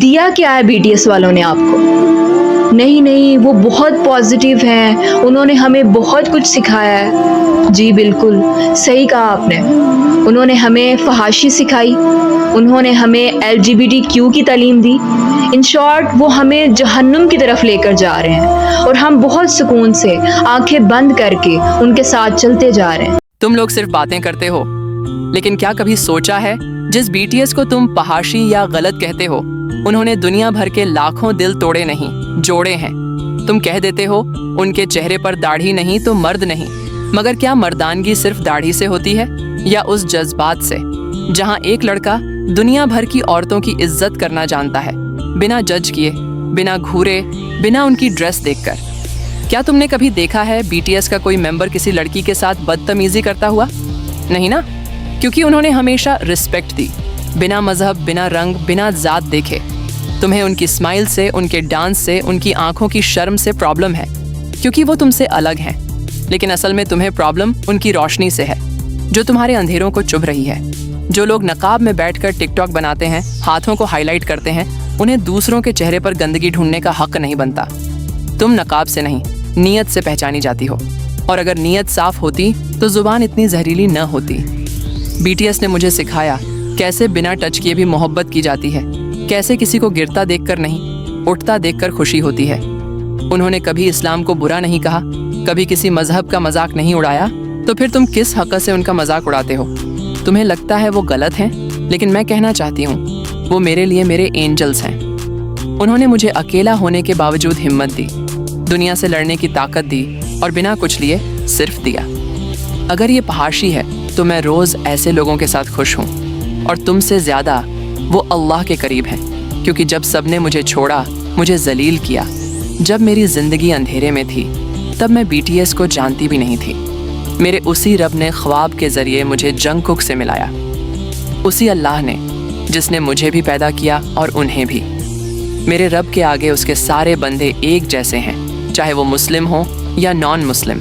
دیا کیا ہے BTS والوں نے آپ کو؟ نہیں وہ بہت پازیٹیو ہیں، انہوں نے ہمیں بہت کچھ سکھایا ہے۔ جی بالکل صحیح کہا آپ نے، انہوں نے ہمیں فحاشی سکھائی، انہوں نے ہمیں LGBTQ کی تعلیم دی۔ ان شارٹ وہ ہمیں جہنم کی طرف لے کر جا رہے ہیں اور ہم بہت سکون سے آنکھیں بند کر کے ان کے ساتھ چلتے جا رہے ہیں۔ تم لوگ صرف باتیں کرتے ہو، لیکن کیا کبھی سوچا ہے جس BTS کو تم فحاشی یا غلط کہتے ہو، انہوں نے دنیا بھر کے لاکھوں دل توڑے نہیں، جوڑے ہیں۔ تم کہہ دیتے ہو ان کے چہرے پر داڑھی نہیں تو مرد نہیں، مگر کیا مردانگی صرف داڑھی سے ہوتی ہے یا اس جذبات سے جہاں ایک لڑکا دنیا بھر کی عورتوں کی عزت کرنا جانتا ہے، بنا جج کیے، بنا گھورے، بنا ان کی ڈریس دیکھ کر؟ کیا تم نے کبھی دیکھا ہے BTS کا کوئی ممبر کسی لڑکی کے ساتھ بدتمیزی کرتا ہوا؟ نہیں نا، کیونکہ انہوں نے ہمیشہ رسپیکٹ دی، بنا مذہب، بنا رنگ، بنا ذات دیکھے۔ تمہیں ان کی اسمائل سے، ان کے ڈانس سے، ان کی آنکھوں کی شرم سے پرابلم ہے، کیونکہ وہ تم سے الگ ہیں، لیکن اصل میں تمہیں پرابلم ان کی روشنی سے ہے جو تمہارے اندھیروں کو چبھ رہی ہے۔ جو لوگ نقاب میں بیٹھ کر ٹک ٹاک بناتے ہیں، ہاتھوں کو ہائی لائٹ کرتے ہیں، انہیں دوسروں کے چہرے پر گندگی ڈھونڈنے کا حق نہیں بنتا۔ تم نقاب سے نہیں، نیت سے پہچانی جاتی ہو، اور اگر نیت صاف ہوتی تو زبان اتنی زہریلی نہ ہوتی۔ BTS نے مجھے سکھایا کیسے بنا ٹچ کیے بھی محبت کی جاتی ہے، کیسے کسی کو گرتا دیکھ کر نہیں، اٹھتا دیکھ کر خوشی ہوتی ہے۔ انہوں نے کبھی اسلام کو برا نہیں کہا، کبھی کسی مذہب کا مذاق نہیں اڑایا، تو پھر تم کس حق سے ان کا مذاق اڑاتے ہو؟ تمہیں لگتا ہے وہ غلط ہیں، لیکن میں کہنا چاہتی ہوں وہ میرے لیے میرے اینجلز ہیں۔ انہوں نے مجھے اکیلا ہونے کے باوجود ہمت دی، دنیا سے لڑنے کی طاقت دی، اور بنا کچھ لیے صرف دیا۔ اگر یہ فحاشی ہے تو میں روز ایسے لوگوں کے ساتھ خوش ہوں، اور تم سے زیادہ وہ اللہ کے قریب ہیں، کیونکہ جب سب نے مجھے چھوڑا، مجھے ذلیل کیا، جب میری زندگی اندھیرے میں تھی، تب میں BTS کو جانتی بھی نہیں تھی۔ میرے اسی رب نے خواب کے ذریعے مجھے جنگکک سے ملایا، اسی اللہ نے جس نے مجھے بھی پیدا کیا اور انہیں بھی۔ میرے رب کے آگے اس کے سارے بندے ایک جیسے ہیں، چاہے وہ مسلم ہوں یا نان مسلم۔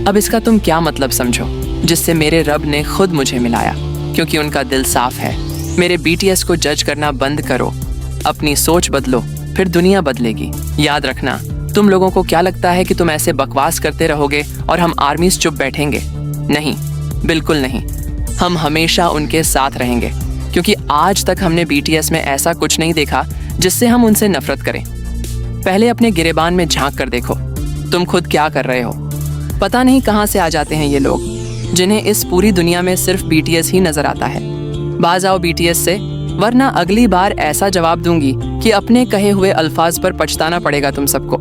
اب اس کا تم کیا مطلب سمجھو جس سے میرے رب نے خود مجھے ملایا، کیونکہ ان کا دل صاف ہے۔ میرے BTS کو جج کرنا بند کرو، اپنی سوچ بدلو، پھر دنیا بدلے گی۔ یاد رکھنا، تم لوگوں کو کیا لگتا ہے کہ تم ایسے بکواس کرتے رہو گے اور ہم آرمیز چپ بیٹھیں گے؟ نہیں، بالکل نہیں، ہم ہمیشہ ان کے ساتھ رہیں گے، کیونکہ آج تک ہم نے BTS میں ایسا کچھ نہیں دیکھا جس سے ہم ان سے نفرت کریں۔ پہلے اپنے گریبان میں جھانک کر دیکھو، تم خود کیا کر رہے ہو۔ پتہ نہیں کہاں سے آ جاتے ہیں یہ لوگ، جنہیں اس پوری دنیا میں صرف BTS ہی نظر آتا ہے۔ باز آؤ BTS سے، ورنہ اگلی بار ایسا جواب دوں گی کہ اپنے کہے ہوئے الفاظ پر پچھتانا پڑے گا تم سب کو۔